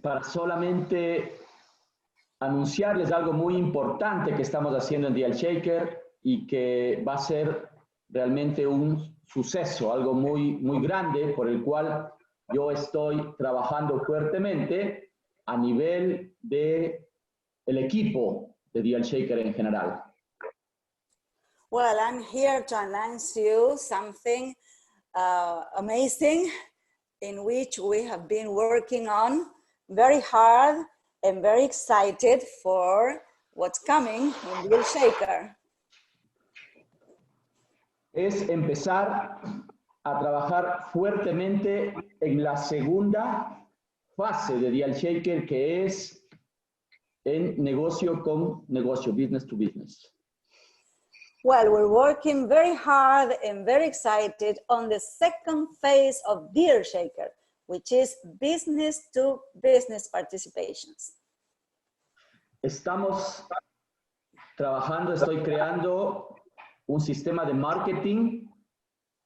para solamente anunciarles algo muy importante que estamos haciendo en Deal Shaker y que va a ser realmente un suceso, algo muy grande por el cual yo estoy trabajando fuertemente a nivel de el equipo de Deal Shaker en general. Well, I'm here to announce you something amazing in which we have been working on very hard and very excited for what's coming in Deal Shaker. Es empezar a trabajar fuertemente en la segunda fase de Deal Shaker, que es en negocio con negocio, business to business. Well, we're working very hard and very excited on the second phase of Deal Shaker, which is business to business participations. Estamos trabajando, estoy creando un sistema de marketing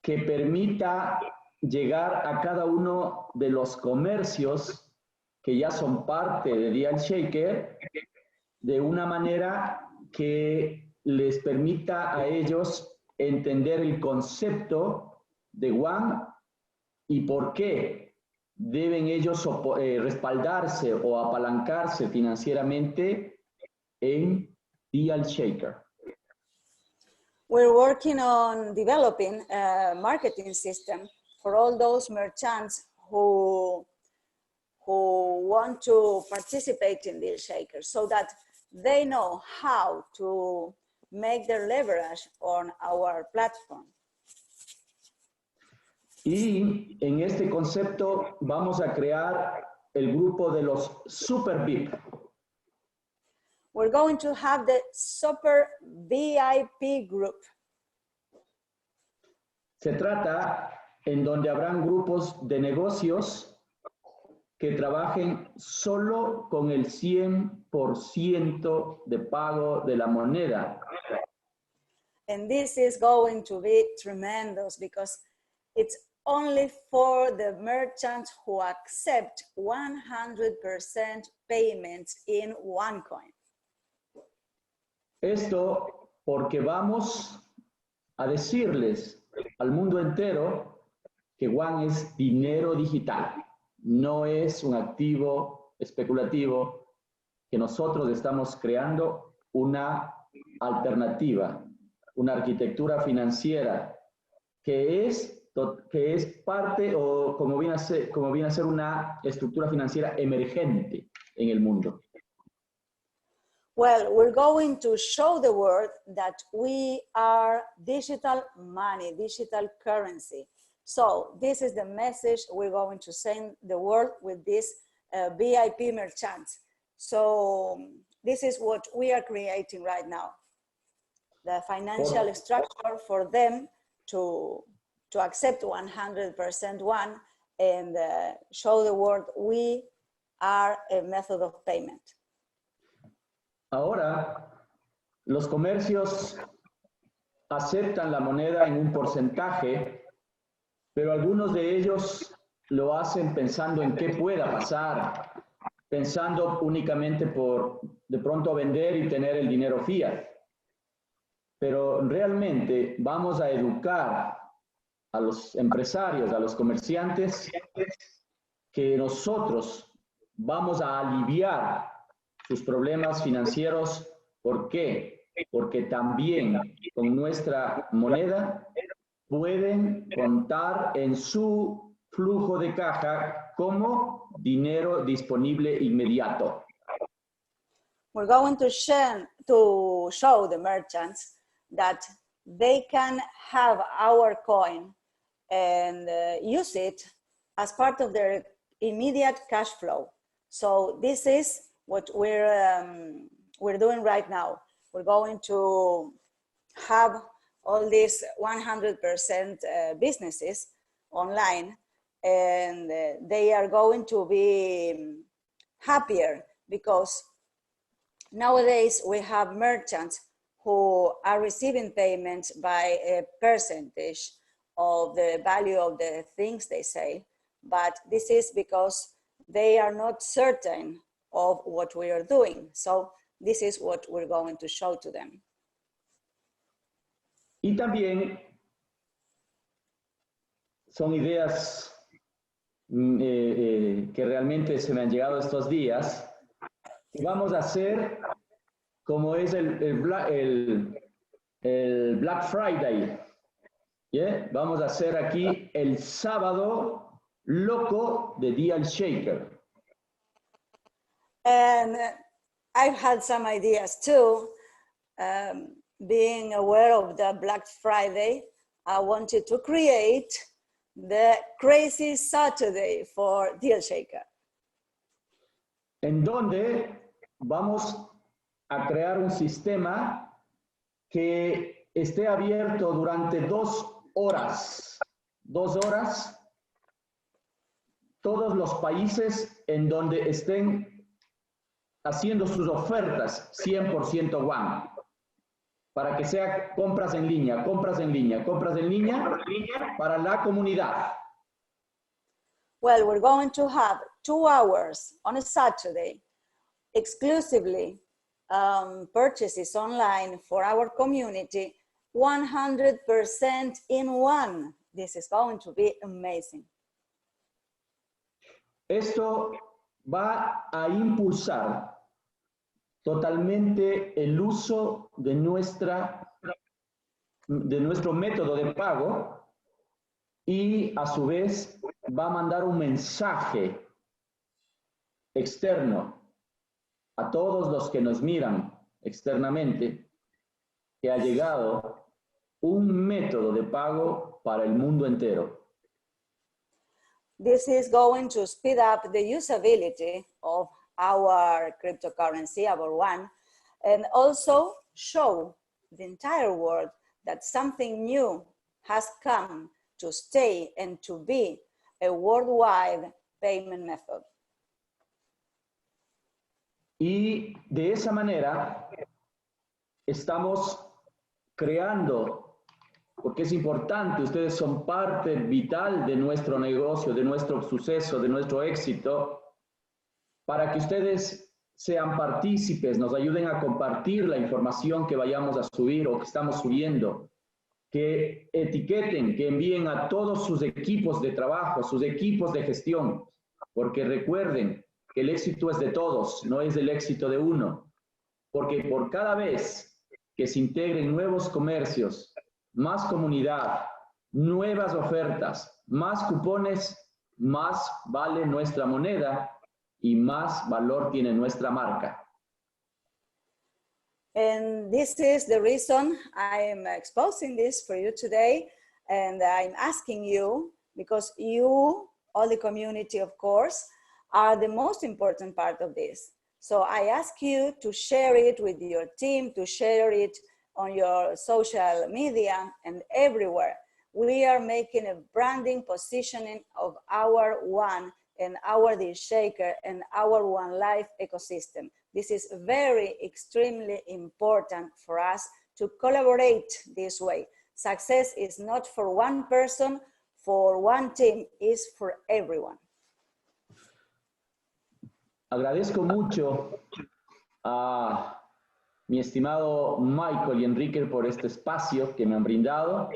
que permita llegar a cada uno de los comercios que ya son parte de Deal Shaker de una manera que les permita a ellos entender el concepto de One y por qué deben ellos respaldarse o apalancarse financieramente en Deal Shaker. We're working on developing a marketing system for all those merchants who want to participate in Deal Shaker so that they know how to make their leverage on our platform. Y en este concepto vamos a crear el grupo de los Super VIP. We're going to have the Super VIP group. Se trata en donde habrán grupos de negocios que trabajen solo con el 100% de pago de la moneda. And this is going to be tremendous because it's only for the merchants who accept 100% payments in OneCoin. Esto porque vamos a decirles al mundo entero que One es dinero digital, no es un activo especulativo, que nosotros estamos creando una alternativa, una arquitectura financiera que es parte o como viene a ser una estructura financiera emergente en el mundo. Well, we're going to show the world that we are digital money, digital currency. So this is the message we're going to send the world with this VIP merchants. So this is what we are creating right now. The financial structure for them to accept 100% One and show the world we are a method of payment. Ahora, los comercios aceptan la moneda en un porcentaje, pero algunos de ellos lo hacen pensando en qué pueda pasar, pensando únicamente por de pronto vender y tener el dinero fiat. Pero realmente vamos a educar a los empresarios, a los comerciantes, que nosotros vamos a aliviar sus problemas financieros. ¿Por qué? Porque también con nuestra moneda pueden contar en su flujo de caja como dinero disponible inmediato. We're going to show the merchants that they can have our coin and use it as part of their immediate cash flow. So this is what we're doing right now. We're going to have all these 100% businesses online, and they are going to be happier because nowadays we have merchants who are receiving payments by a percentage of the value of the things they sell, but this is because they are not certain of what we are doing. So this is what we're going to show to them. Y también son ideas que realmente se me han llegado estos días. Y vamos a hacer como es el Black Friday. ¿Yeah? Vamos a hacer aquí el sábado loco de Deal Shaker. And I've had some ideas too. Being aware of the Black Friday, I wanted to create the crazy Saturday for Deal Shaker. En donde vamos a crear un sistema que esté abierto durante 2 horas. 2 horas, todos los países en donde estén haciendo sus ofertas 100% One. Para que sea compras en línea, compras en línea, compras en línea para la comunidad. Well, we're going to have 2 hours on a Saturday, exclusively purchases online for our community, 100% in one. This is going to be amazing. Esto va a impulsar totalmente el uso de nuestro método de pago y a su vez va a mandar un mensaje externo a todos los que nos miran externamente que ha llegado un método de pago para el mundo entero. This is going to speed up the usability of our cryptocurrency, our One, and also show the entire world that something new has come to stay and to be a worldwide payment method. Y de esa manera estamos creando, porque es importante, ustedes son parte vital de nuestro negocio, de nuestro suceso, de nuestro éxito, para que ustedes sean partícipes, nos ayuden a compartir la información que vayamos a subir o que estamos subiendo, que etiqueten, que envíen a todos sus equipos de trabajo, sus equipos de gestión, porque recuerden que el éxito es de todos, no es el éxito de uno, porque por cada vez que se integren nuevos comercios, más comunidad, nuevas ofertas, más cupones, más vale nuestra moneda y más valor tiene nuestra marca. And this is the reason I am exposing this for you today. And I'm asking you, because you, all the community, of course, are the most important part of this. So I ask you to share it with your team, to share it on your social media and everywhere. We are making a branding positioning of our One and our Deal Shaker and our One Life ecosystem. This is very extremely important for us to collaborate this way. Success is not for one person, for one team, is for everyone. Agradezco mucho a mi estimado Michael y Enrique por este espacio que me han brindado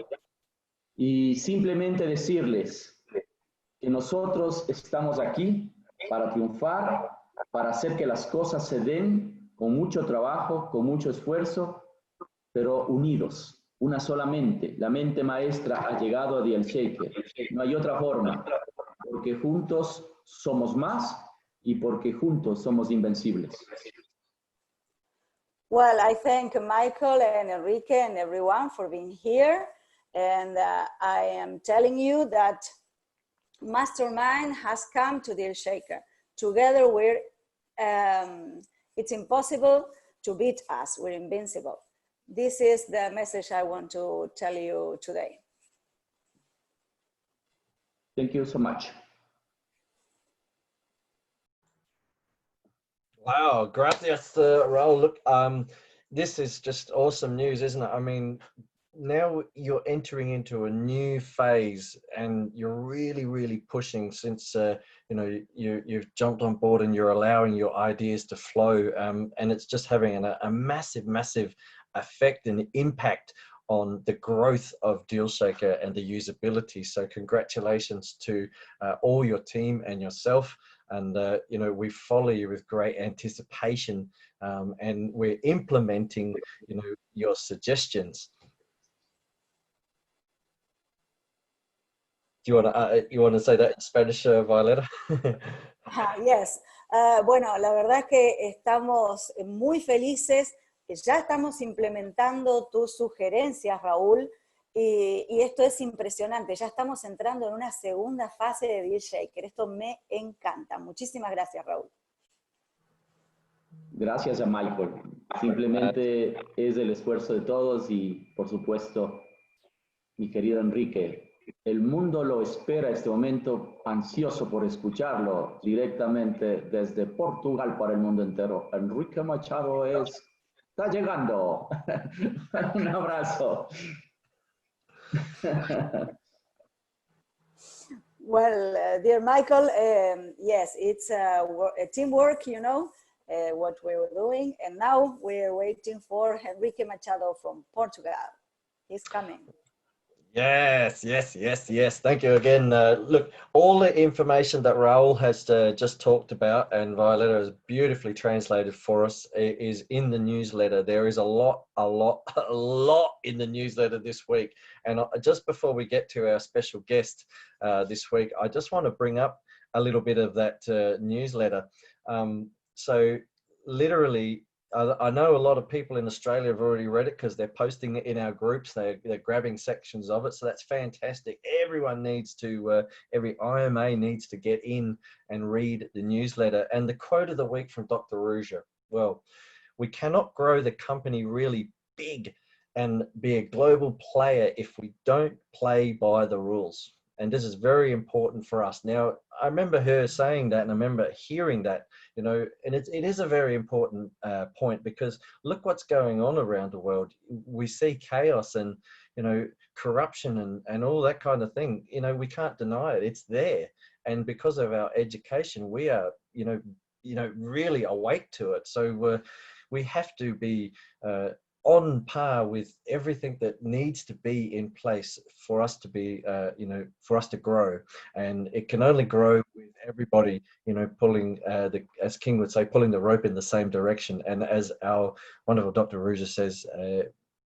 y simplemente decirles que nosotros estamos aquí para triunfar, para hacer que las cosas se den con mucho trabajo, con mucho esfuerzo, pero unidos, una sola mente. La mente maestra ha llegado a Deal Shaker. No hay otra forma, porque juntos somos más y porque juntos somos invencibles. Well, I thank Michael and Enrique and everyone for being here. And I am telling you that Mastermind has come to Deal Shaker. Together we're, it's impossible to beat us. We're invincible. This is the message I want to tell you today. Thank you so much. Wow, gracias, Raul. Look, this is just awesome news, isn't it? I mean, now you're entering into a new phase, and you're really pushing since you know, you've jumped on board and you're allowing your ideas to flow, and it's just having a massive effect and impact on the growth of DealShaker and the usability. So congratulations to all your team and yourself. And you know, we follow you with great anticipation, and we're implementing, you know, your suggestions. Do you want to say that in Spanish, Violeta? Yes. Bueno, la verdad es que estamos muy felices, ya estamos implementando tus sugerencias, Raúl, y esto es impresionante, ya estamos entrando en una segunda fase de DealShaker, esto me encanta. Muchísimas gracias, Raúl. Gracias a Michael. Simplemente es el esfuerzo de todos y, por supuesto, mi querido Enrique, el mundo lo espera este momento, ansioso por escucharlo directamente desde Portugal para el mundo entero. Enrique Machado está llegando. Un abrazo. Well, dear Michael, yes, it's a teamwork, you know, what we were doing. And now we're waiting for Enrique Machado from Portugal. He's coming. Yes. Thank you again. Look, all the information that Raul has just talked about and Violeta has beautifully translated for us is in the newsletter. There is a lot in the newsletter this week. And just before we get to our special guest this week, I just want to bring up a little bit of that newsletter. So literally, I know a lot of people in Australia have already read it because they're posting it in our groups. They're grabbing sections of it. So that's fantastic. Everyone needs to, every IMA needs to get in and read the newsletter. And the quote of the week from Dr. Ruja, well, we cannot grow the company really big and be a global player if we don't play by the rules. And this is very important for us. Now, I remember her saying that, and I remember hearing that, you know, and it is a very important point, because look what's going on around the world. We see chaos and, you know, corruption and all that kind of thing. You know, we can't deny it. It's there. And because of our education, we are, you know, really awake to it. So we have to be on par with everything that needs to be in place for us to be, you know, for us to grow. And it can only grow with everybody, you know, pulling, as King would say, pulling the rope in the same direction. And as our wonderful Dr. Ruja says,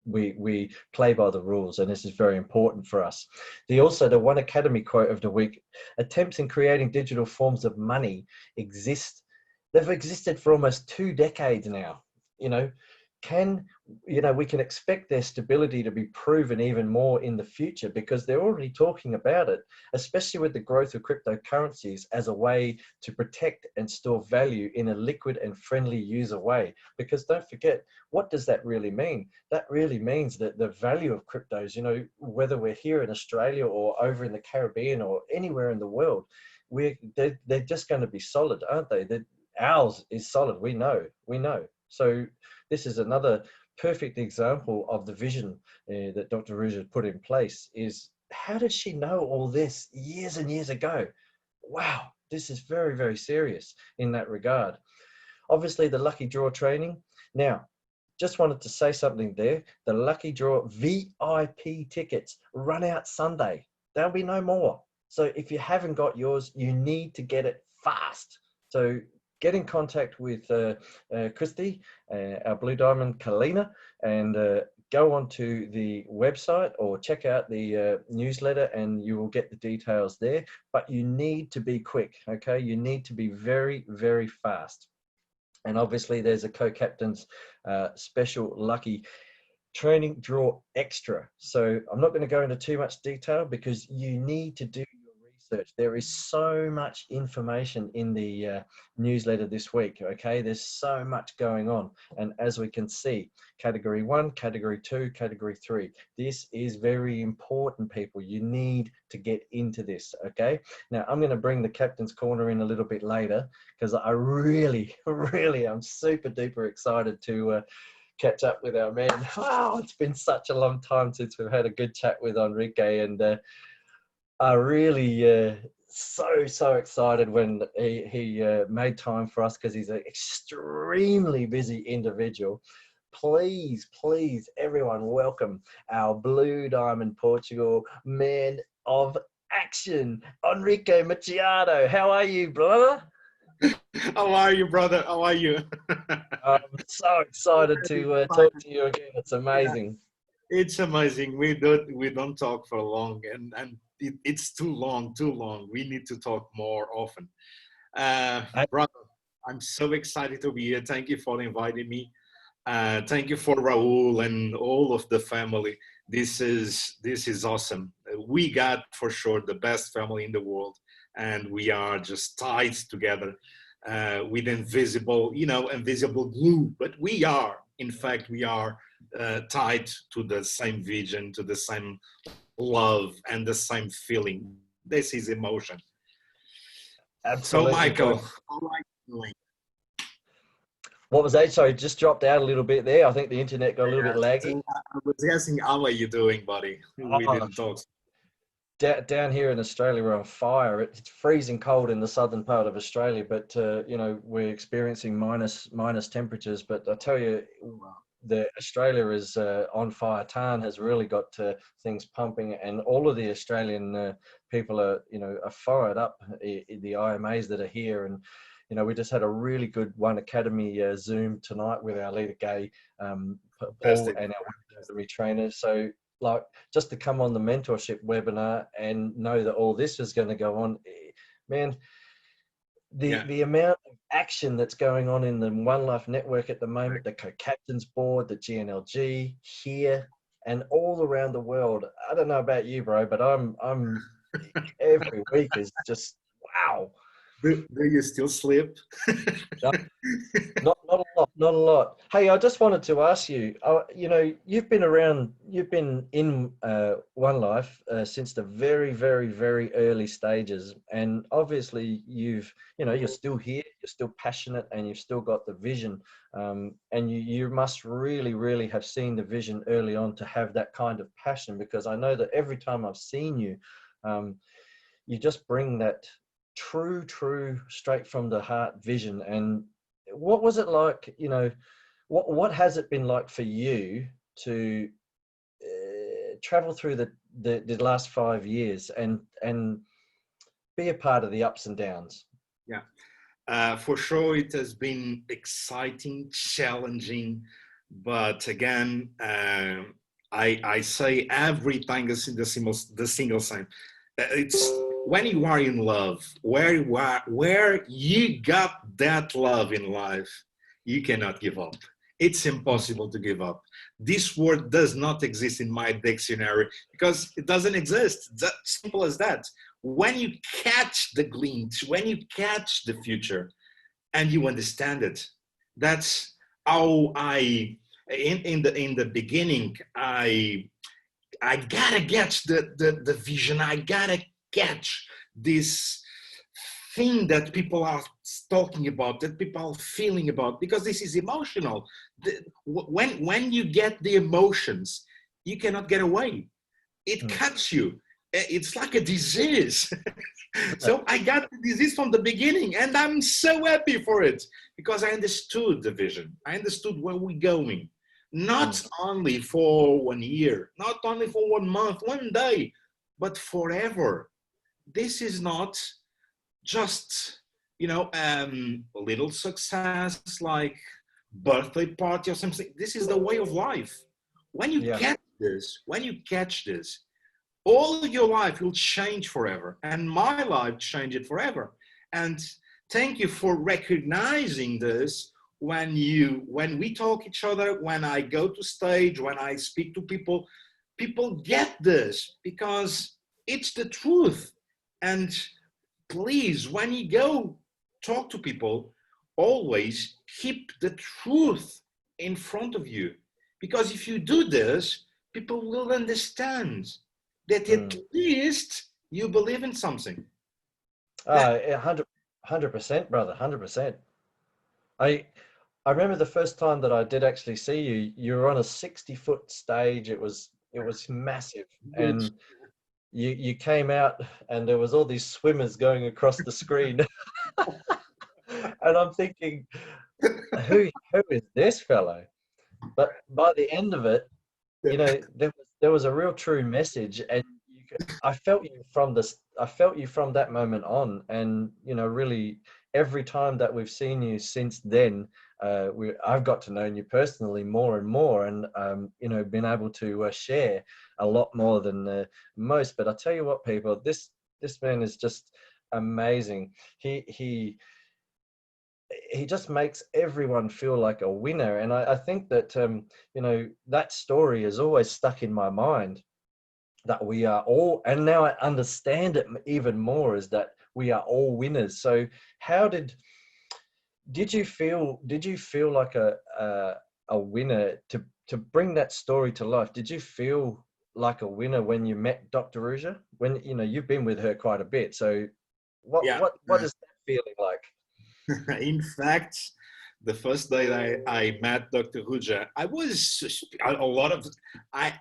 we play by the rules, and this is very important for us. The One Academy quote of the week: attempts in creating digital forms of money they've existed for almost 2 decades now. You know, we can expect their stability to be proven even more in the future, because they're already talking about it, especially with the growth of cryptocurrencies as a way to protect and store value in a liquid and friendly user way. Because don't forget, what does that really mean? That really means that the value of cryptos, you know, whether we're here in Australia or over in the Caribbean or anywhere in the world, they're just going to be solid, aren't they? Ours is solid. We know. So this is another perfect example of the vision that Dr. Ruja put in place. Is how did she know all this years and years ago? Wow, this is very, very serious in that regard. Obviously, the lucky draw training. Now, just wanted to say something there. The lucky draw VIP tickets run out Sunday. There'll be no more. So if you haven't got yours, you need to get it fast. So get in contact with Christy, our Blue Diamond Kalina, and go onto the website or check out the newsletter, and you will get the details there. But you need to be quick, okay? You need to be very, very fast. And obviously there's a co-captain's special lucky training draw extra. So I'm not going to go into too much detail, because you need to do research. There is so much information in the newsletter this week. Okay, there's so much going on, and as we can see, category 1, category 2, category 3, this is very important, people. You need to get into this. Okay, now I'm going to bring the captain's corner in a little bit later, because I really am super duper excited to catch up with our man. Wow, it's been such a long time since we've had a good chat with Enrique, and I really so excited when he made time for us, because he's an extremely busy individual. Please, everyone, welcome our Blue Diamond Portugal man of action, Enrique Machado. How are you, brother? How are you, brother? How are you? I'm so excited to talk to you again. It's amazing. Yeah, it's amazing. We don't talk for long, and it's too long. We need to talk more often. Brother, I'm so excited to be here. Thank you for inviting me. Thank you for Raul and all of the family. This is awesome. We got for sure the best family in the world, and we are just tied together with invisible glue. But we are, in fact, tied to the same vision, to the same love, and the same feeling. This is emotion. Absolutely. So, Michael, how are you doing? What was that? Sorry, just dropped out a little bit there. I think the internet got a little bit laggy. So I was asking, how are you doing, buddy? We didn't talk. Down here in Australia, we're on fire. It's freezing cold in the southern part of Australia, but we're experiencing minus temperatures. But I tell you, the Australia is on fire. Tarn has really got things pumping, and all of the Australian people are fired up. The IMAs that are here, and we just had a really good One Academy Zoom tonight with our leader Gay, Paul, and our One Academy trainers. So, just to come on the mentorship webinar and know that all this is going to go on, man, the amount of action that's going on in the One Life Network at the moment, the co-captains board, the GNLG here and all around the world. I don't know about you, bro, but I'm every week is just wow. Do you still sleep? Not a lot. Hey, I just wanted to ask you, you've been in One Life since the very, very, very early stages. And obviously you're still here, you're still passionate, and you've still got the vision. And you must really, really have seen the vision early on to have that kind of passion, because I know that every time I've seen you, you just bring that true straight from the heart vision. And what was it like, what has it been like for you to travel through the last 5 years and be a part of the ups and downs? For sure it has been exciting, challenging, but again, I say everything is in the single sign. It's when you are in love, where you got that love in life, you cannot give up. It's impossible to give up. This word does not exist in my dictionary because it doesn't exist. It's that simple as that. When you catch the glint, when you catch the future and you understand it, that's how in the beginning, I gotta catch the vision. I gotta catch this thing that people are talking about, that people are feeling about, because this is emotional. When you get the emotions, you cannot get away. It cuts you. It's like a disease. So I got the disease from the beginning, and I'm so happy for it because I understood the vision. I understood where we're going. Not only for 1 year, not only for 1 month, 1 day, but forever. This is not just, a little success like birthday party or something. This is the way of life. When you catch this, all your life will change forever. And my life changed forever. And thank you for recognizing this. When we talk each other, when I go to stage, when I speak to people, people get this because it's the truth. And please, when you go talk to people, always keep the truth in front of you. Because if you do this, people will understand that at least you believe in something. 100%, brother, 100%. I remember the first time that I did actually see you, you were on a 60-foot stage. It was massive. And you came out and there was all these swimmers going across the screen. And I'm thinking, who is this fellow? But by the end of it, you know, there was a real true message, and I felt you from this. I felt you from that moment on, and you know, really, every time that we've seen you since then, I've got to know you personally more and more, and you know, been able to share a lot more than most. But I tell you what, people, this man is just amazing. He just makes everyone feel like a winner, and I think that you know, that story is always stuck in my mind, that we are all, and now I understand it even more, is that we are all winners. So how did you feel like a winner to bring that story to life? Did you feel like a winner when you met Dr. Ruja? When, you know, you've been with her quite a bit, so what Yeah. what is that feeling like? In fact, the first day that I met Dr. Ruja, I was a lot of, I,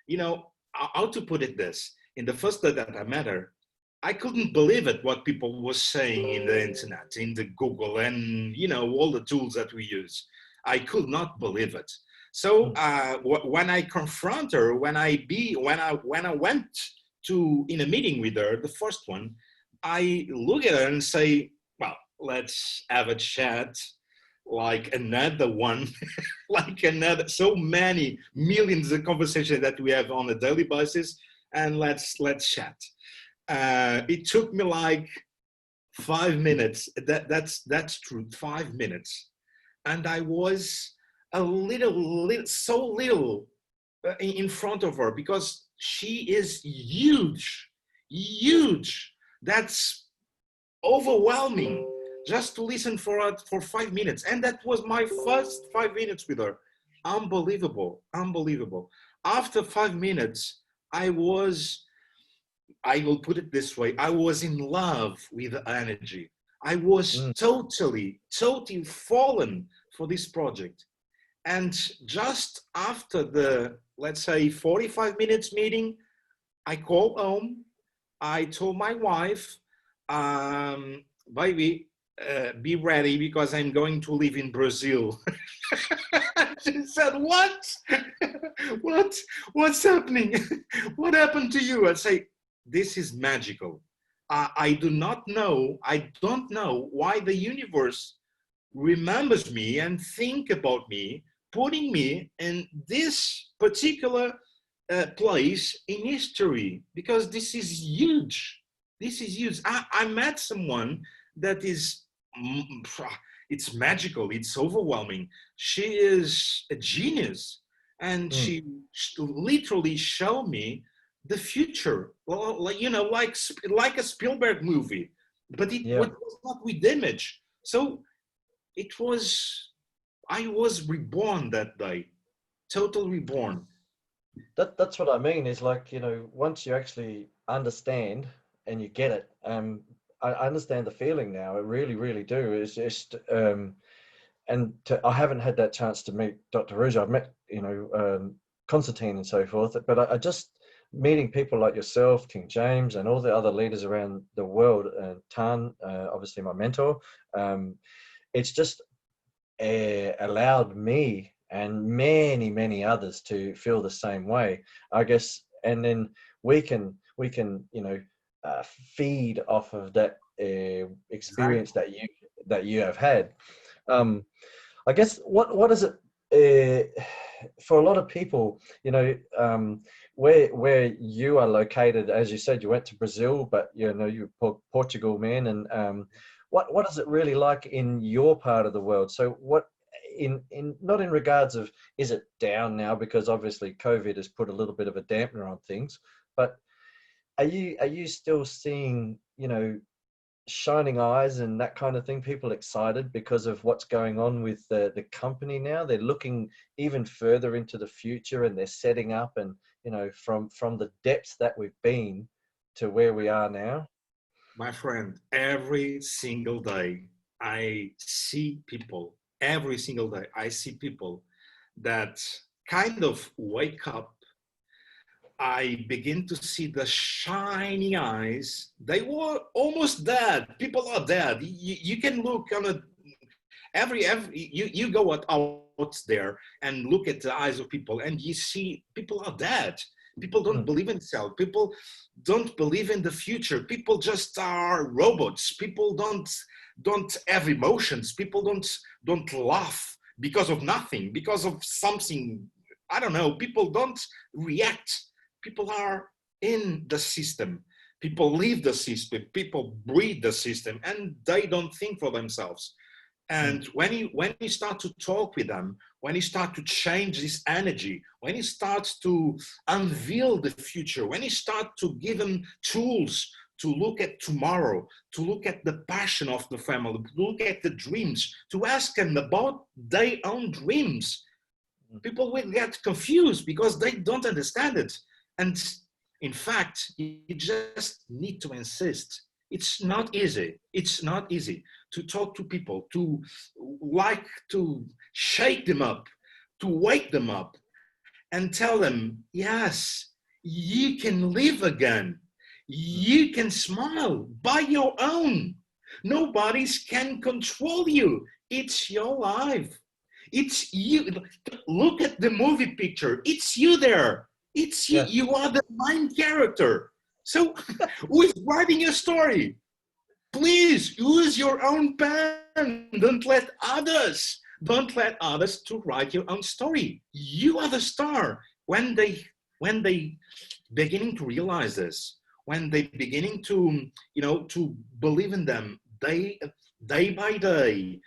you know, how to put it this, in the first day that I met her, I couldn't believe it, what people were saying in the internet, in the Google, and, you know, all the tools that we use. I could not believe it. So when I confront her, when I went to in a meeting with her, the first one, I look at her and say, well, let's have a chat like another one, like another, so many millions of conversations that we have on a daily basis, and let's chat. It took me like 5 minutes. That's true, 5 minutes, and I was a little so little in front of her, because she is huge, huge. That's overwhelming, just to listen for 5 minutes. And that was my first 5 minutes with her. Unbelievable, unbelievable. After 5 minutes, I will put it this way, I was in love with the energy. I was totally fallen for this project. And just after the, let's say, 45 minutes meeting, I called home. I told my wife, baby, be ready, because I'm going to live in Brazil. She said, what? What's happening? What happened to you? I say, this is magical. I don't know why the universe remembers me and think about me, putting me in this particular place in history, because this is huge. This is huge. I met someone that is, it's magical, it's overwhelming. She is a genius, and she literally showed me the future. Well, like, you know, like a Spielberg movie, but it was not with image. So it was, I was reborn that day, total reborn. That's what I mean, is like, you know, once you actually understand and you get it, I understand the feeling now. I really, really do. It's just, I haven't had that chance to meet Dr. Ruja. I've met, you know, Constantine and so forth, but I just, meeting people like yourself, King James, and all the other leaders around the world, Tan, obviously my mentor, it's just allowed me and many, many others to feel the same way, I guess. And then we can, you know, feed off of that experience that you have had. I guess what is it for a lot of people, you know, where you are located? As you said, you went to Brazil, but you know, you're Portugal, man, and what is it really like in your part of the world? So what, in not in regards of, is it down now, because obviously COVID has put a little bit of a dampener on things, but are you still seeing, you know, shining eyes and that kind of thing, people excited because of what's going on with the company now? They're looking even further into the future, and they're setting up, and you know, from the depths that we've been to where we are now. My friend, every single day I see people every single day, I see people that kind of wake up. I begin to see the shining eyes. They were almost dead. People are dead. You can look on a you go out there and look at the eyes of people, and you see people are dead. People don't believe in self. People don't believe in the future. People just are robots. People don't have emotions. People don't laugh because of nothing, because of something. I don't know. People don't react. People are in the system. People live the system. People breathe the system, and they don't think for themselves. And when you start to talk with them, when you start to change this energy, when you start to unveil the future, when you start to give them tools to look at tomorrow, to look at the passion of the family, to look at the dreams, to ask them about their own dreams, people will get confused because they don't understand it. And in fact, you just need to insist. It's not easy. It's not easy to talk to people, to shake them up, to wake them up and tell them, yes, you can live again. You can smile by your own. Nobody can control you. It's your life. It's you. Look at the movie picture. It's you there. It's you. Yeah. You are the main character. So who is writing your story? Please use your own pen. Don't let others to write your own story. You are the star. When they beginning to realize this, when they beginning to to believe in them, day by day,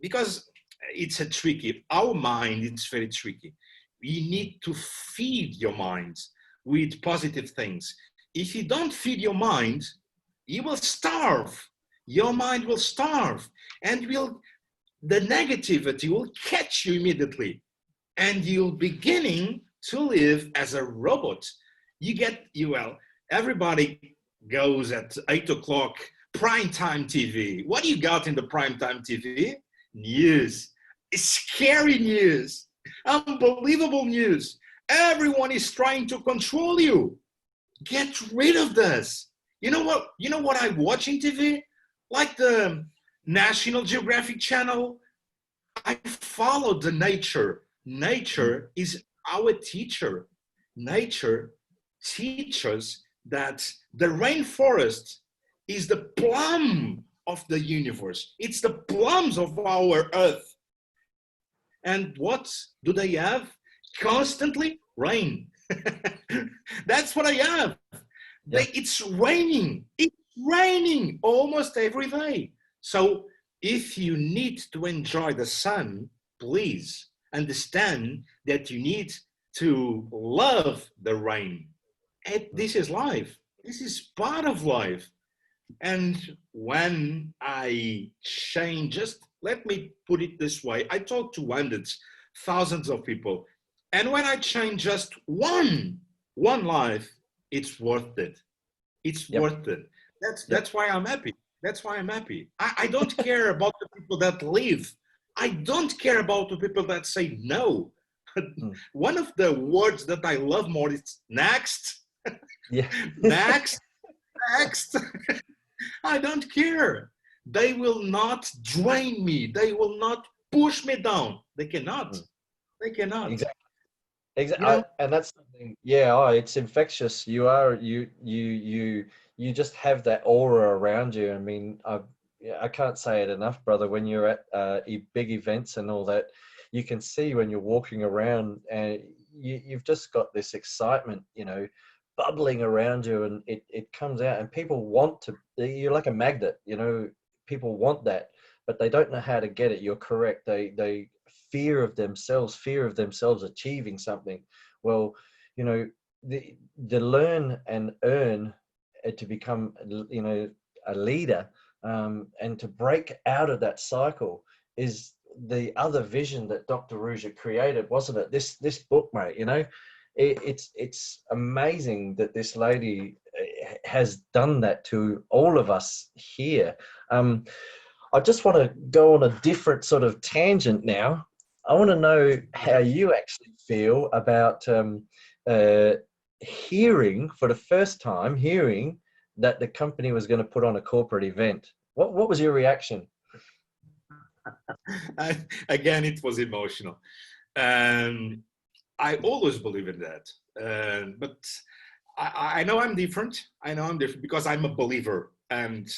because it's a tricky. Our mind, it's very tricky. We need to feed your mind with positive things. If you don't feed your mind, you will starve. Your mind will starve, and the negativity will catch you immediately, and you're beginning to live as a robot. Everybody goes at 8 o'clock primetime TV. What do you got in the primetime TV? News. Scary news. Unbelievable news. Everyone is trying to control you. Get rid of this. You know what I watch in TV? Like the National Geographic channel. I follow the nature. Nature is our teacher. Nature teaches that the rainforest is the plum of the universe. It's the plums of our earth. And what do they have? Constantly rain. That's what I have. Yeah. It's raining. It's raining almost every day. So if you need to enjoy the sun, please understand that you need to love the rain. And this is life. This is part of life. And when I change, just let me put it this way, I talk to hundreds, thousands of people. And when I change just one life, it's worth it. It's worth it. That's why I'm happy. That's why I'm happy. I don't care about the people that leave. I don't care about the people that say no. One of the words that I love more is next. Yeah. Next. I don't care. They will not drain me. They will not push me down. They cannot. They cannot. Exactly. Exactly. And that's something, it's infectious. You just have that aura around you. I mean, I can't say it enough, brother. When you're at big events and all that, you can see when you're walking around, and you've just got this excitement, bubbling around you, and it comes out, and people want to. You're like a magnet, people want that, but they don't know how to get it. You're correct. They fear of themselves achieving something. Well, the learn and earn to become, a leader, and to break out of that cycle is the other vision that Dr. Ruja created, wasn't it? This book, mate, it's amazing that this lady has done that to all of us here. I just want to go on a different sort of tangent now. I want to know how you actually feel about hearing for the first time, hearing that the company was going to put on a corporate event. What was your reaction? Again, it was emotional. I always believe in that. But I know I'm different. I know I'm different because I'm a believer, and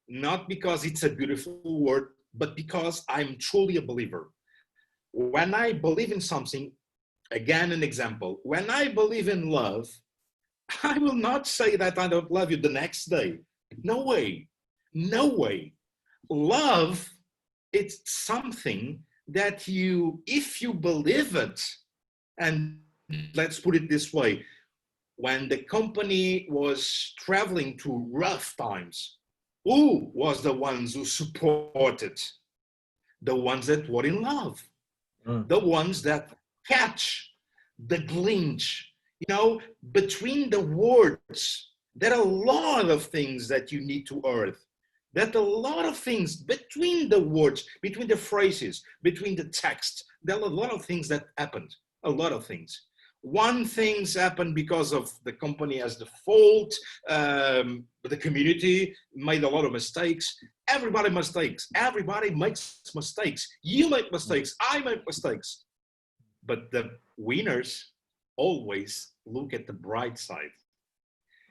not because it's a beautiful word, but because I'm truly a believer. When I believe in something, again, an example, when I believe in love, I will not say that I don't love you the next day. No way. No way. Love, it's something that you, if you believe it, and let's put it this way, when the company was traveling through rough times, who was the ones who supported? The ones that were in love, the ones that catch the glitch, between the words. There are a lot of things that you need to earth. That a lot of things between the words, between the phrases, between the text. There are a lot of things that happened. A lot of things. One things happened because of the company as the fault. The community made a lot of mistakes. Everybody mistakes. Everybody makes mistakes. You make mistakes. I make mistakes. But the winners always look at the bright side.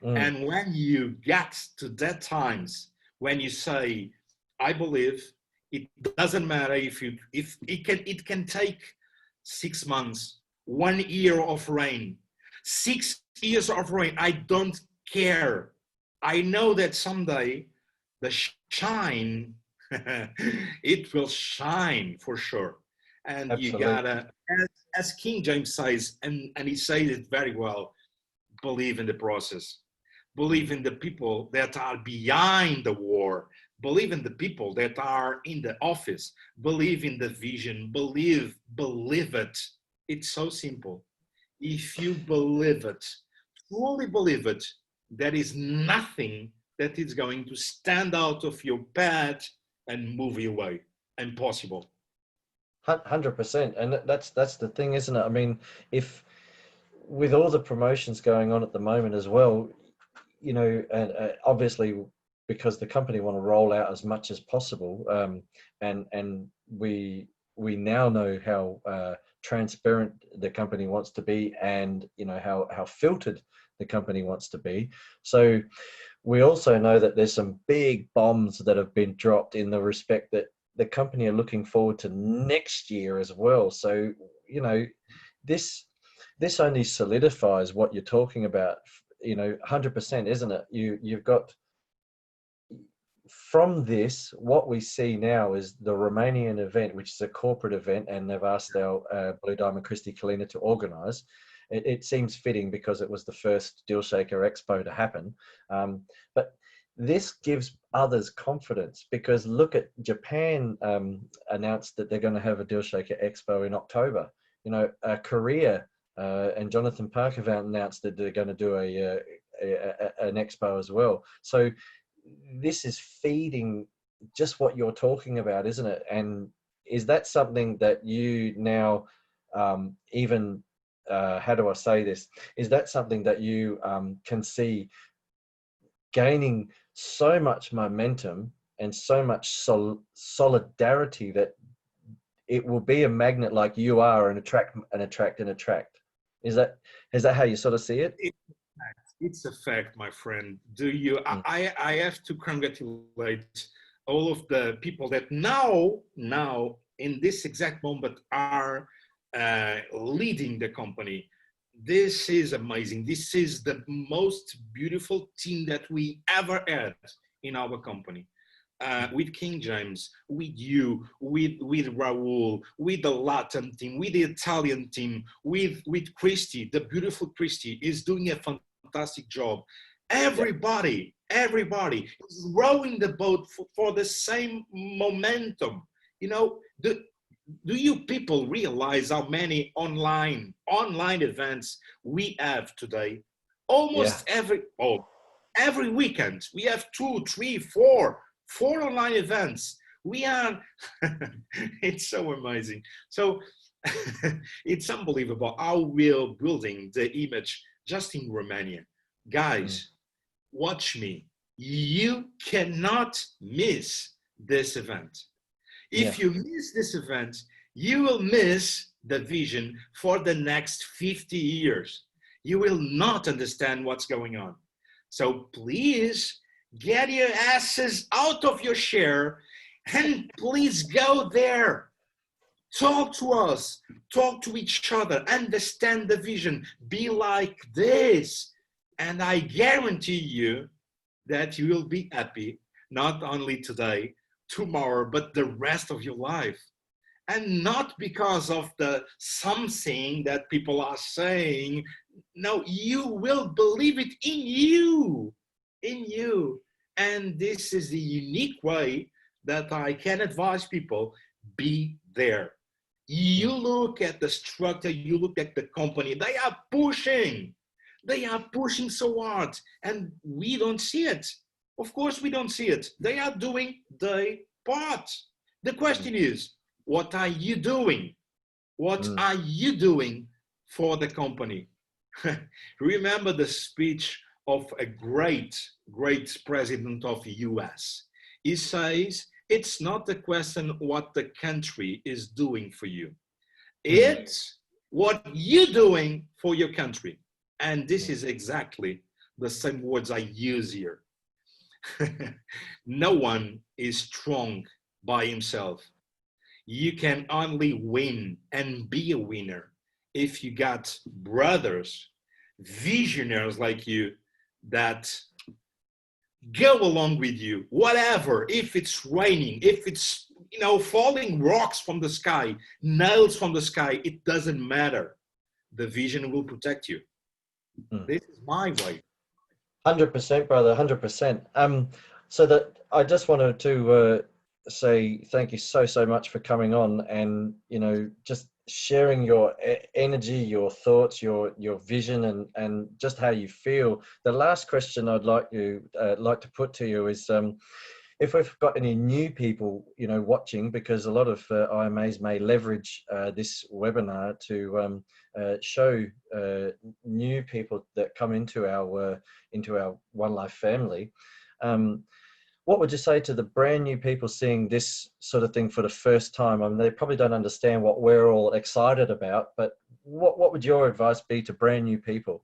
And when you get to that times when you say, I believe, it doesn't matter if it can take 6 months, 1 year of rain, 6 years of rain. I don't care. I know that someday the shine, it will shine for sure. And Absolutely. you gotta, as King James says, and he says it very well, believe in the process. Believe in the people that are behind the war. Believe in the people that are in the office. Believe in the vision. Believe it. It's so simple. If you believe it, truly believe it, there is nothing that is going to stand out of your path and move you away. Impossible. 100%. And that's the thing, isn't it? I mean, if with all the promotions going on at the moment as well, and obviously because the company want to roll out as much as possible, and we now know how transparent the company wants to be, and how filtered the company wants to be. So we also know that there's some big bombs that have been dropped in the respect that the company are looking forward to next year as well. So this only solidifies what you're talking about, 100%, isn't it? You've got, from this, what we see now is the Romanian event, which is a corporate event, and they've asked our Blue Diamond Christy Kalina to organise. It seems fitting because it was the first Deal Shaker Expo to happen. But this gives others confidence, because look at Japan, announced that they're going to have a Deal Shaker Expo in October. Korea and Jonathan Park have announced that they're going to do an expo as well. So this is feeding just what you're talking about, isn't it? And is that something that you now even how do I say this? Is that something that you can see gaining so much momentum and so much solidarity that it will be a magnet like you are, and attract and attract and attract? Is that how you sort of see it? It's a fact, my friend. I have to congratulate all of the people that now in this exact moment are leading the company. This is amazing. This is the most beautiful team that we ever had in our company. With King James, with you, with Raul, with the Latin team, with the Italian team, with Christy, the beautiful Christy is doing a fantastic job. Everybody is rowing the boat for the same momentum. Do you people realize how many online events we have today? Almost every weekend we have 2, 3, 4 online events. We are, it's so amazing. So it's unbelievable how we're building the image just in Romania. Guys, watch me. You cannot miss this event. If you miss this event, you will miss the vision for the next 50 years. You will not understand what's going on. So please get your asses out of your chair and please go there. Talk to us, talk to each other, understand the vision, be like this. And I guarantee you that you will be happy, not only today, tomorrow, but the rest of your life. And not because of the something that people are saying. No, you will believe it in you. And this is the unique way that I can advise people, be there. You look at the structure, you look at the company, they are pushing so hard and we don't see it. Of course we don't see it. They are doing their part. The question is, what are you doing? What are you doing for the company? Remember the speech of a great president of the US. He says, it's not the question what the country is doing for you. It's what you're doing for your country. And this is exactly the same words I use here. No one is strong by himself. You can only win and be a winner if you got brothers, visionaries like you that go along with you, whatever, if it's raining, if it's, falling rocks from the sky, nails from the sky, it doesn't matter. The vision will protect you. This is my way. 100%, brother, 100%. So that I just wanted to say thank you so much for coming on and, just sharing your energy, your thoughts, your vision, and just how you feel. The last question I'd like to put to you is, if we've got any new people, watching, because a lot of IMAs may leverage this webinar to show new people that come into our One Life family. What would you say to the brand new people seeing this sort of thing for the first time? I mean, they probably don't understand what we're all excited about, but what would your advice be to brand new people?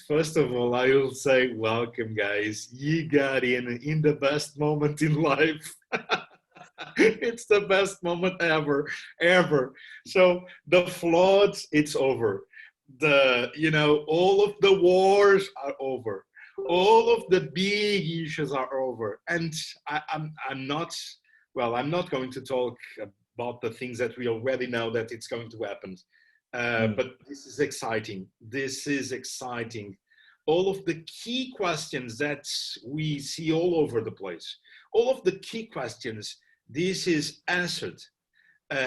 First of all, I will say, welcome, guys. You got in the best moment in life. It's the best moment ever. So the floods, it's over. All of the wars are over. All of the big issues are over. And I'm not going to talk about the things that we already know that it's going to happen. But this is exciting. All of the key questions that we see all over the place, all of the key questions, this is answered.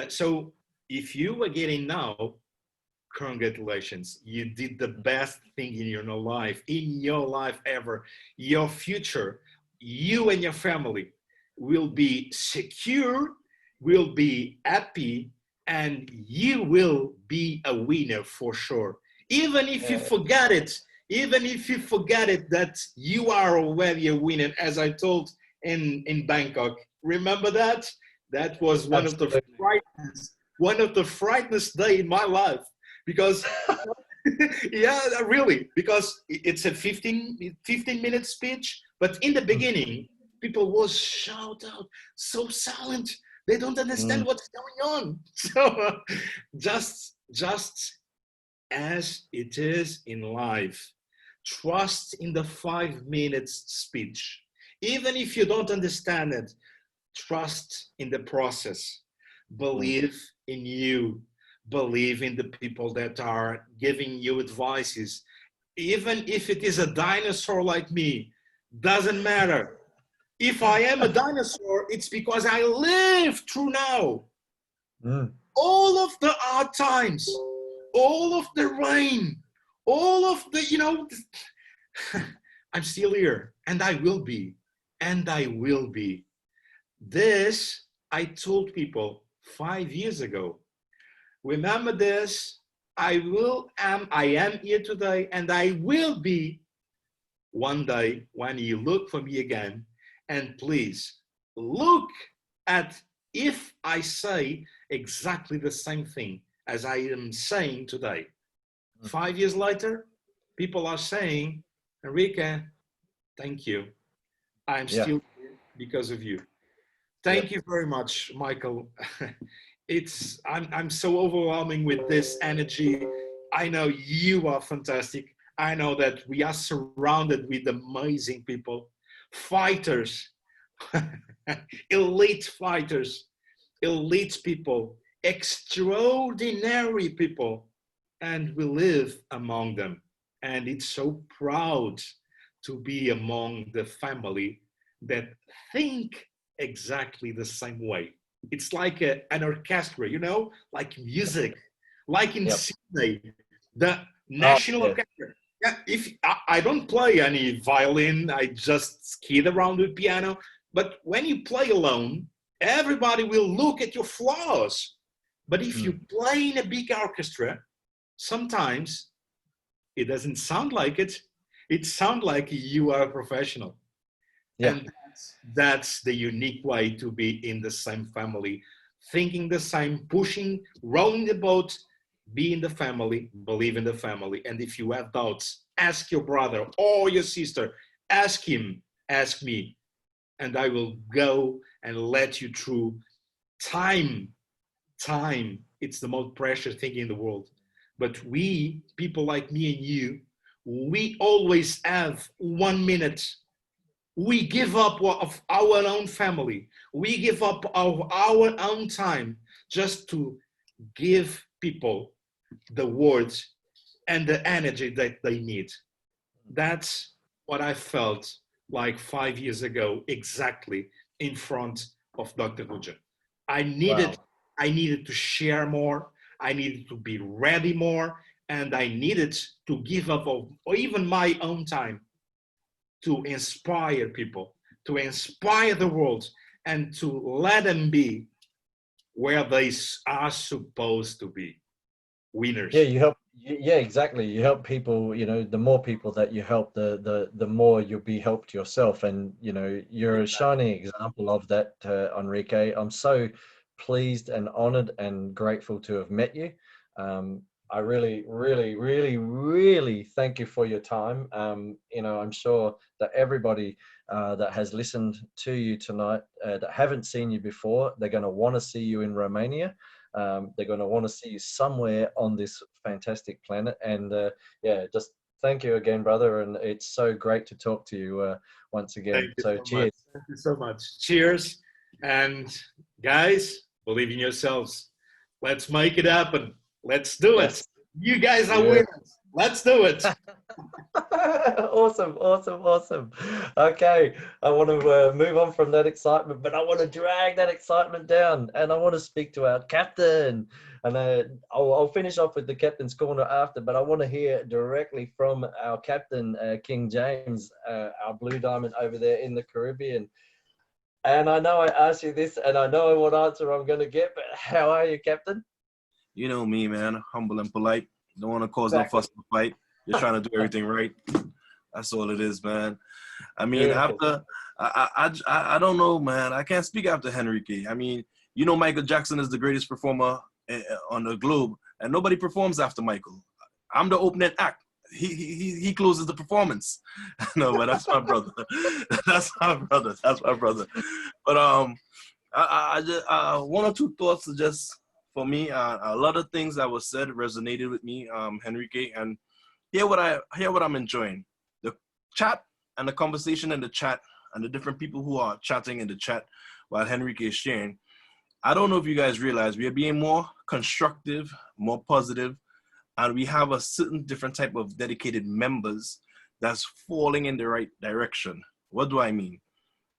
So if you are getting now, congratulations. You did the best thing in your life ever. Your future, you and your family will be secure, will be happy, and you will be a winner for sure. Even if you forget it, that you are already a winner, as I told in Bangkok. Remember that? That was one of the frightest day in my life, because yeah, really, because it's a 15-minute speech, but in the beginning, people was shout out, so silent. They don't understand what's going on. So just as it is in life, trust in the 5 minutes speech. Even if you don't understand it, trust in the process. Believe in you. Believe in the people that are giving you advices. Even if it is a dinosaur like me, doesn't matter. If I am a dinosaur, it's because I lived through now. All of the hard times, all of the rain, all of the, I'm still here, and I will be. and I will be. This I told people 5 years ago. Remember this, I am here today, and I will be one day when you look for me again. And please look at if I say exactly the same thing as I am saying today. 5 years later, people are saying, Enrique, thank you. I'm still here because of you. Thank you very much, Michael. I'm so overwhelming with this energy. I know you are fantastic. I know that we are surrounded with amazing people, fighters, elite fighters, elite people, extraordinary people, and we live among them. And it's so proud to be among the family that think exactly the same way. It's like an orchestra, you know, like music, like in Sydney, the National Orchestra. Yeah, if I don't play any violin, I just skid around with piano. But when you play alone, everybody will look at your flaws. But if you play in a big orchestra, sometimes it doesn't sound like it. It sounds like you are a professional. Yeah. And that's the unique way to be in the same family, thinking the same, pushing, rowing the boat, be in the family, believe in the family. And if you have doubts, ask your brother or your sister, ask him, ask me, and I will go and let you through. Time, it's the most precious thing in the world. But we, people like me and you, we always have 1 minute. We give up of our own family. We give up of our own time just to give people the words and the energy that they need. That's what I felt like 5 years ago, exactly in front of Dr. Hujan. I needed to share more. I needed to be ready more, and I needed to give up of even my own time to inspire people, to inspire the world, and to let them be where they are supposed to be, winners. Yeah, you help. Yeah, exactly. You help people. You know, the more people that you help, the more you'll be helped yourself. And you know, you're a shining example of that, Enrique. I'm so pleased and honored and grateful to have met you. I really, really, really, really thank you for your time. You know, I'm sure that everybody that has listened to you tonight that haven't seen you before, they're going to want to see you in Romania. They're going to want to see you somewhere on this fantastic planet. And yeah, just thank you again, brother. And it's so great to talk to you once again. So cheers. Thank you so much. Cheers. And guys, believe in yourselves. Let's make it happen. Let's do it. You guys are winners. Let's do it. Awesome. Okay, I want to move on from that excitement, but I want to drag that excitement down, and I want to speak to our captain. And I'll finish off with the captain's corner after, but I want to hear directly from our captain, King James, our Blue Diamond over there in the Caribbean. And I know I asked you this, and I know what answer I'm going to get, but how are you, Captain? You know me, man. Humble and polite. Don't want to cause no fuss or fight. Just trying to do everything right. That's all it is, man. I mean, after I don't know, man. I can't speak after Henrique. I mean, you know, Michael Jackson is the greatest performer on the globe, and nobody performs after Michael. I'm the opening act. He closes the performance. No, but that's my brother. That's my brother. But I just one or two thoughts just for me. A lot of things that was said resonated with me, Henrique, and hear what I'm enjoying. The chat and the conversation in the chat and the different people who are chatting in the chat while Henrique is sharing. I don't know if you guys realize we are being more constructive, more positive, and we have a certain different type of dedicated members that's falling in the right direction. What do I mean?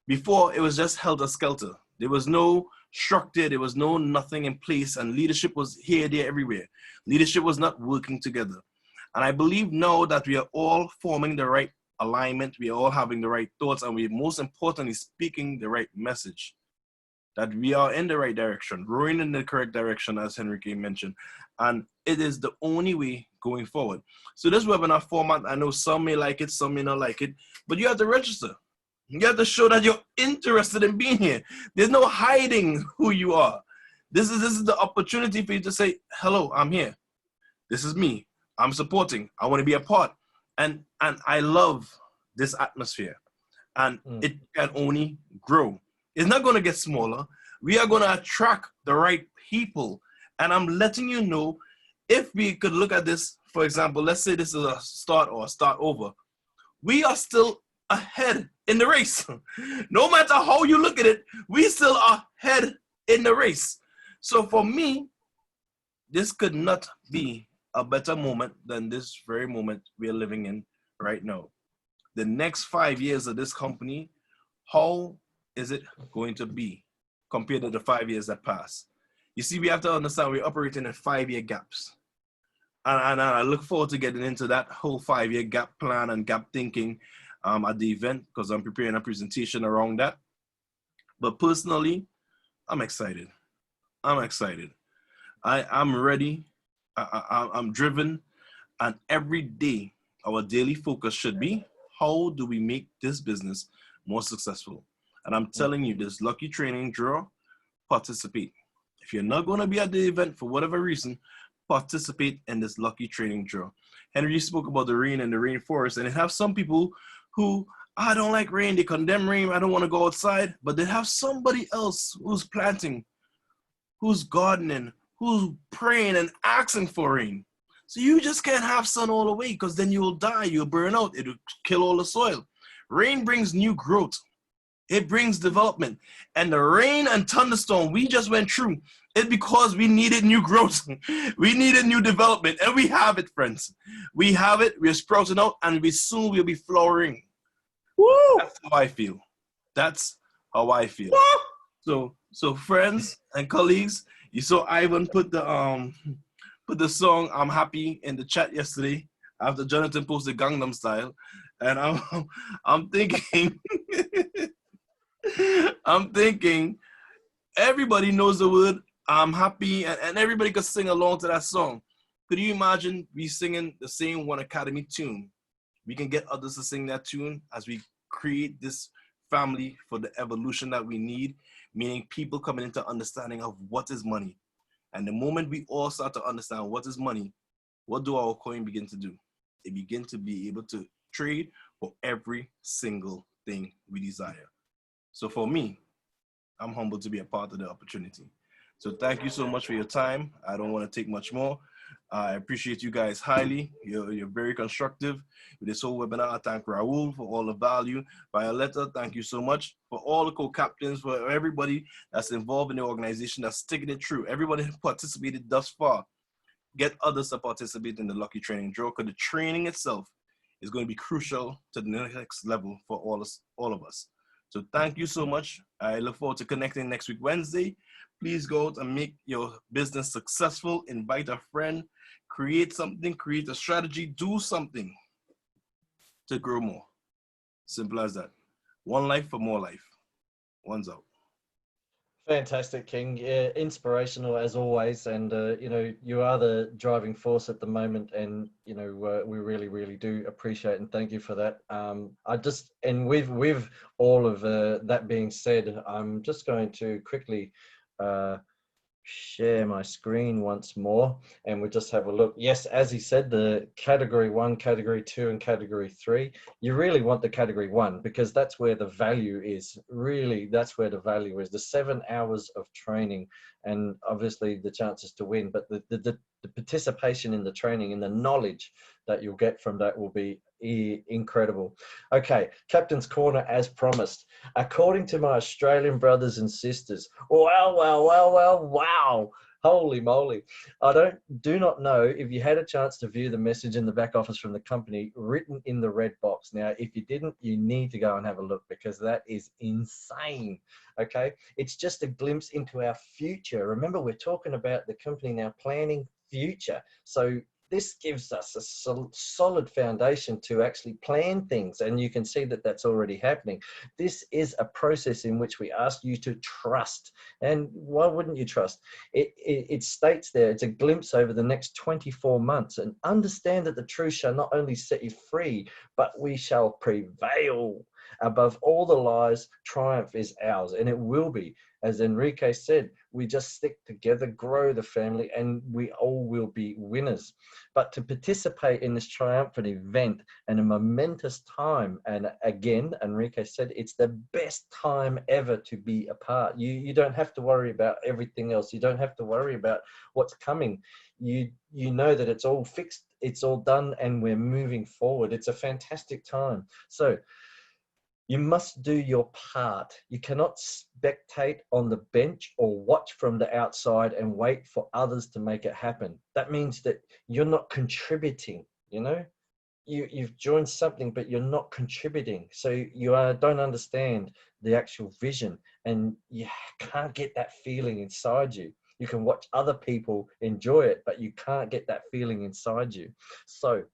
Before, it was just helter-skelter. There was no structure, there was no nothing in place, and leadership was here, there, everywhere. Leadership was not working together. And I believe now that we are all forming the right alignment, we are all having the right thoughts, and we most importantly speaking the right message. That we are in the right direction, rowing in the correct direction, as Henrique mentioned. And it is the only way going forward. So this webinar format, I know some may like it, some may not like it, but you have to register. You have to show that you're interested in being here. There's no hiding who you are. This is the opportunity for you to say, hello, I'm here. This is me. I'm supporting. I want to be a part. And I love this atmosphere. And it can only grow. It's not going to get smaller. We are going to attract the right people. And I'm letting you know, if we could look at this, for example, let's say this is a start or a start over. We are still ahead in the race. No matter how you look at it, we still are ahead in the race. So for me, this could not be a better moment than this very moment we are living in right now. The next 5 years of this company, how is it going to be compared to the 5 years that passed? You see, we have to understand we're operating in 5-year gaps. And I look forward to getting into that whole 5-year gap plan and gap thinking at the event, because I'm preparing a presentation around that. But personally, I'm excited. I'm excited. I'm ready. I'm driven. And every day, our daily focus should be, how do we make this business more successful? And I'm telling you, this lucky training draw, participate. If you're not going to be at the event for whatever reason, participate in this lucky training draw. Henry spoke about the rain and the rainforest, and it have some people who, I don't like rain, they condemn rain, I don't want to go outside, but they have somebody else who's planting, who's gardening, who's praying and asking for rain. So you just can't have sun all the way, because then you'll die, you'll burn out, it'll kill all the soil. Rain brings new growth. It brings development. And the rain and thunderstorm we just went through, it's because we needed new growth. We needed new development. And we have it, friends. We have it. We're sprouting out, and we soon will be flowering. Woo! That's how I feel. That's how I feel. So friends and colleagues, you saw Ivan put the song "I'm Happy" in the chat yesterday after Jonathan posted Gangnam Style. And I'm thinking I'm thinking everybody knows the word "I'm happy," and everybody could sing along to that song. Could you imagine we singing the same One Academy tune? We can get others to sing that tune as we create this family for the evolution that we need, meaning people coming into understanding of what is money. And the moment we all start to understand what is money, what do our coin begin to do? It begins to be able to trade for every single thing we desire. So for me, I'm humbled to be a part of the opportunity. So thank you so much for your time. I don't want to take much more. I appreciate you guys highly. You're very constructive with this whole webinar. I thank Raul for all the value. Violetta, thank you so much. For all the co-captains, for everybody that's involved in the organization that's sticking it through. Everybody who participated thus far. Get others to participate in the Lucky Training Draw, because the training itself is going to be crucial to the next level for all of us. So thank you so much. I look forward to connecting next week, Wednesday. Please go out and make your business successful. Invite a friend, create something, create a strategy, do something to grow more. Simple as that. One life for more life. One's out. Fantastic, King. Yeah, inspirational as always, and you know, you are the driving force at the moment, and you know, we really, really do appreciate and thank you for that. And with all of that being said, I'm just going to quickly share my screen once more, and we'll just have a look. Yes, as he said, the category 1, category 2, and category 3, you really want the category 1, because that's where the value is. Really, that's where the value is. The 7 hours of training, and obviously the chances to win, but the participation in the training and the knowledge that you'll get from that will be incredible. Okay, Captain's Corner as promised. According to my Australian brothers and sisters, wow, holy moly. I do not know if you had a chance to view the message in the back office from the company written in the red box. Now, if you didn't, you need to go and have a look, because that is insane. Okay, it's just a glimpse into our future. Remember, we're talking about the company now planning future. So this gives us a solid foundation to actually plan things, and you can see that that's already happening. This is a process in which we ask you to trust. And why wouldn't you trust? It states there, it's a glimpse over the next 24 months, and understand that the truth shall not only set you free, but we shall prevail. Above all the lies, triumph is ours, and it will be. As Enrique said, we just stick together, grow the family, and we all will be winners. But to participate in this triumphant event and a momentous time, and again, Enrique said, it's the best time ever to be a part. You don't have to worry about everything else. You don't have to worry about what's coming. You know that it's all fixed, it's all done, and we're moving forward. It's a fantastic time. So you must do your part. You cannot spectate on the bench or watch from the outside and wait for others to make it happen. That means that you're not contributing, you know? You've joined something, but you're not contributing. So you don't understand the actual vision, and you can't get that feeling inside you. You can watch other people enjoy it, but you can't get that feeling inside you. So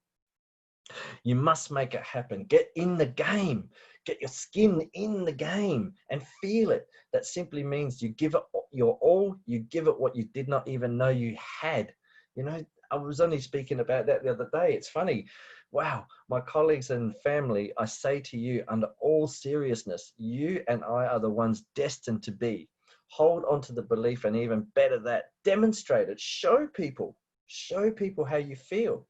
you must make it happen. Get in the game. Get your skin in the game and feel it. That simply means you give it your all. You give it what you did not even know you had. You know, I was only speaking about that the other day. It's funny. Wow, my colleagues and family, I say to you under all seriousness, you and I are the ones destined to be. Hold on to the belief, and even better that, demonstrate it. Show people how you feel.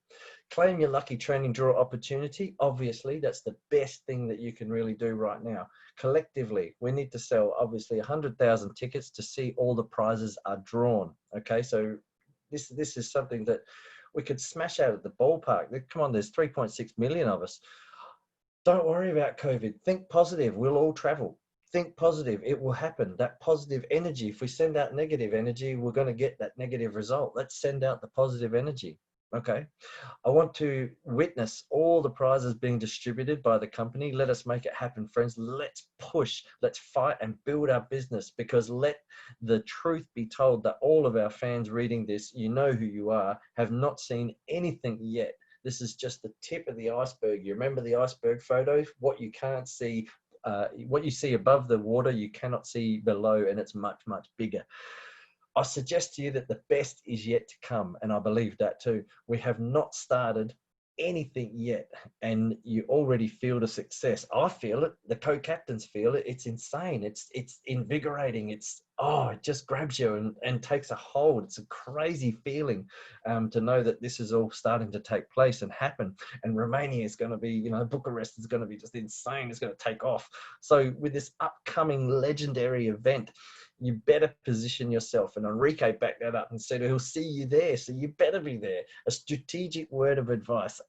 Claim your lucky training draw opportunity. Obviously, that's the best thing that you can really do right now. Collectively, we need to sell obviously 100,000 tickets to see all the prizes are drawn. Okay, so this is something that we could smash out of the ballpark. Come on, there's 3.6 million of us. Don't worry about COVID. Think positive. We'll all travel. Think positive. It will happen. That positive energy. If we send out negative energy, we're going to get that negative result. Let's send out the positive energy. Okay. I want to witness all the prizes being distributed by the company. Let us make it happen, friends. Let's push, let's fight and build our business, because let the truth be told that all of our fans reading this, you know who you are, have not seen anything yet. This is just the tip of the iceberg. You remember the iceberg photo? What you can't see, what you see above the water, you cannot see below, and it's much, much bigger. I suggest to you that the best is yet to come, and I believe that too. We have not started anything yet, and you already feel the success. I feel it. The co-captains feel it. It's insane. It's invigorating. It just grabs you and takes a hold. It's a crazy feeling to know that this is all starting to take place and happen. And Romania is going to be, Bucharest is going to be just insane. It's going to take off. So with this upcoming legendary event, you better position yourself. And Enrique backed that up and said he'll see you there, so you better be there. A strategic word of advice,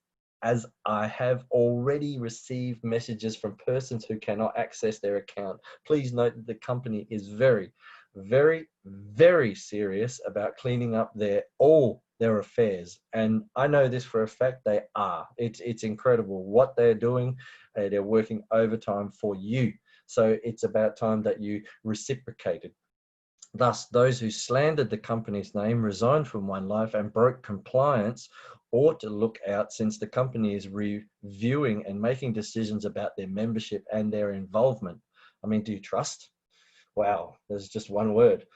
as I have already received messages from persons who cannot access their account. Please note that the company is very, very, very serious about cleaning up all their affairs. And I know this for a fact, they are. It's incredible what they're doing. They're working overtime for you. So it's about time that you reciprocated. Thus, those who slandered the company's name, resigned from One Life, and broke compliance ought to look out, since the company is reviewing and making decisions about their membership and their involvement. I mean, do you trust? Wow, there's just one word.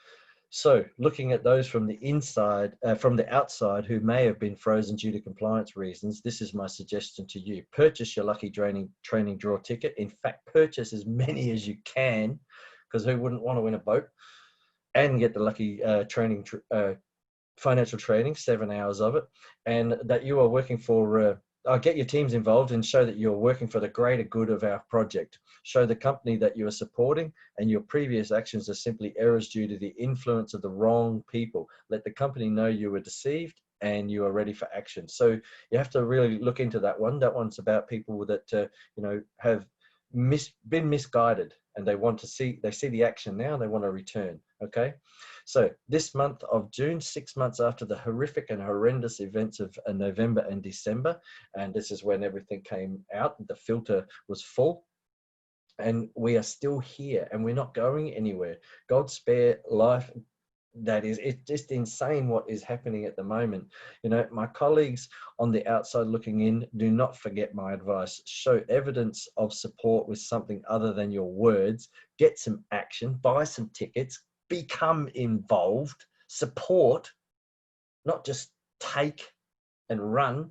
So, looking at those from the outside who may have been frozen due to compliance reasons, this is my suggestion to you. Purchase your lucky training draw ticket. In fact, purchase as many as you can, because who wouldn't want to win a boat? And get the lucky financial training, 7 hours of it, and that you are working for, get your teams involved and show that you're working for the greater good of our project. Show the company that you are supporting, and your previous actions are simply errors due to the influence of the wrong people. Let the company know you were deceived and you are ready for action. So you have to really look into that one. That one's about people that, have been misguided, and they see the action now, they want to return. Okay, so this month of June, 6 months after the horrific and horrendous events of November and December, and this is when everything came out, the filter was full, and we are still here, and we're not going anywhere. God spare life, that is, it's just insane what is happening at the moment. You know, my colleagues on the outside looking in, do not forget my advice. Show evidence of support with something other than your words. Get some action, buy some tickets, become involved, support, not just take and run.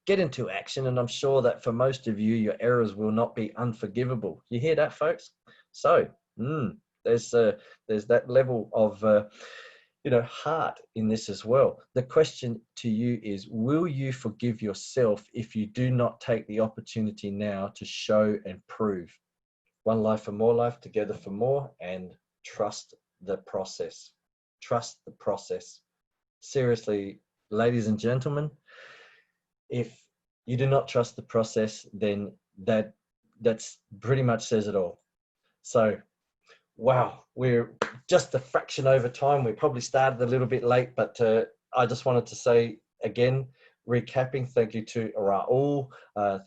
Get into action, and I'm sure that for most of you, your errors will not be unforgivable. You hear that, folks? So there's that level of heart in this as well. The question to you is, will you forgive yourself if you do not take the opportunity now to show and prove? One life for more life, together for more, and trust the process. Trust the process. Seriously, ladies and gentlemen, if you do not trust the process, then that's pretty much says it all. So, wow, we're just a fraction over time. We probably started a little bit late, but I just wanted to say again, recapping, thank you to Raul,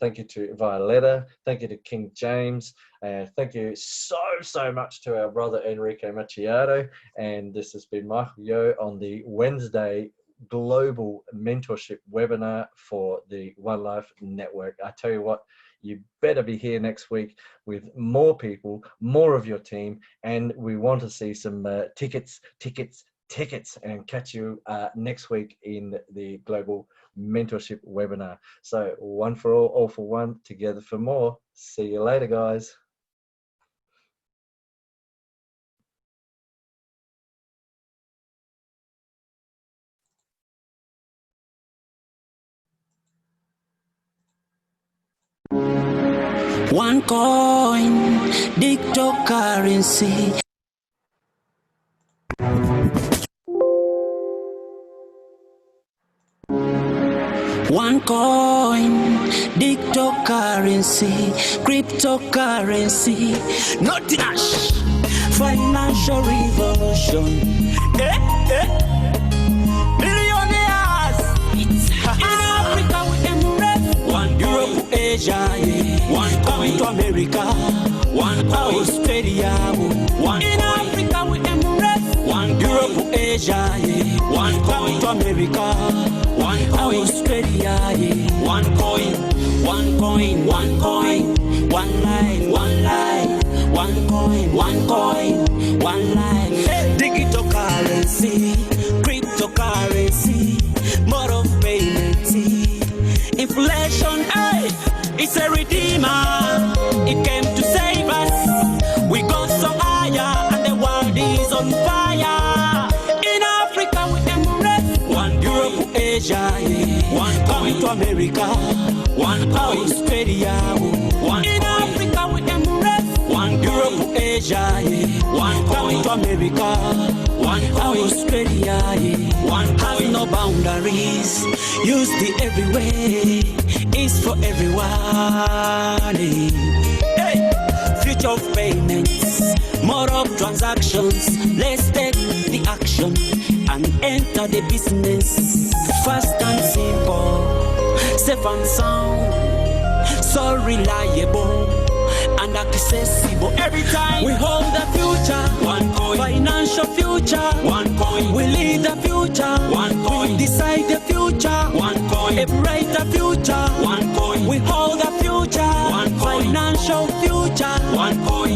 thank you to Violetta, thank you to King James, and thank you so much to our brother Enrique Macchiato. And this has been Michael Yo on the Wednesday Global Mentorship webinar for the One Life Network. I tell you what, you better be here next week with more people, more of your team, and we want to see some tickets, and catch you next week in the Global Mentorship webinar. So one for all for one, together for more. See you later, guys. One coin, cryptocurrency. One coin, cryptocurrency, not cash, financial revolution. Billionaires, it's in Africa with Emirates. One Europe, Asia, one coin to America, one coin Australia, one in Africa with Emirates. One Europe, Asia, one coin to America, one coin Australia, one coin, one coin, one coin, one life, one life, one coin, one coin, one life. Digital currency, cryptocurrency, mode of payment. Inflation, it's a redeemer. It came to save us. We go so higher, and the world is on fire. In Africa with Emirates, one Europe, Asia, one coin to America, one coin Australia, one in Africa with Emirates, one Europe, Asia, one coin to America, one coin Australia, one has no boundaries. Use the everywhere. It's for everyone. Hey. Future of payments, more of transactions. Let's take the action and enter the business. Fast and simple, safe and sound, so reliable and accessible. Every time we hold the future, one coin. Financial future, one coin. We lead the future, one coin. We decide the future, one coin. A brighter future, one coin. We hold the future, one coin. Financial future, one coin.